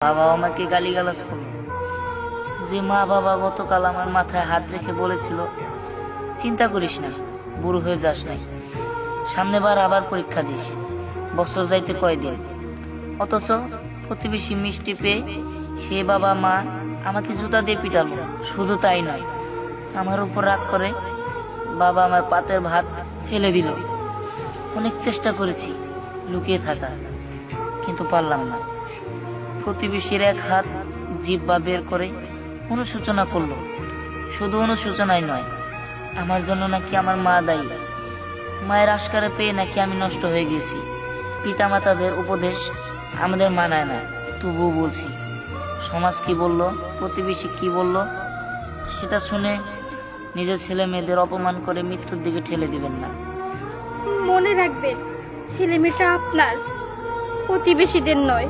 বাবা আমাকে গালিগালাজ করলো। যে মা বাবা গতকাল আমার মাথায় হাত রেখে বলেছিল, চিন্তা করিস না, বুড়ো হয়ে যাস নাই, সামনে বার আবার পরীক্ষা দিস, বছর যাইতে কয়দিন। অথচ প্রতিবেশী মিষ্টি পেয়ে সে বাবা মা আমাকে জুতা দিয়ে পিটালো। শুধু তাই নয়, আমার উপর রাগ করে বাবা আমার পাতের ভাত ফেলে দিল। অনেক চেষ্টা করেছি লুকিয়ে থাকা, কিন্তু পারলাম না। প্রতিবেশীর এক হাত জিহ্বা বের করে অনুশোচনা করলো। শুধু অনুশোচনাই নয়, আমার জন্য নাকি আমার মা দায়ী। মায়ের আশকারে পেয়ে নাকি আমি নষ্ট হয়ে গেছি। পিতামাতাদের উপদেশ আমাদের মানায় না, তবুও বলছি। সমাজ কি বলল, প্রতিবেশী কি বলল, সেটা শুনে নিজের ছেলে মেয়েদের অপমান করে মৃত্যুর দিকে ঠেলে দিবেন না। মনে রাখবেন, ছেলে মেয়েটা আপনার, প্রতিবেশীদের নয়।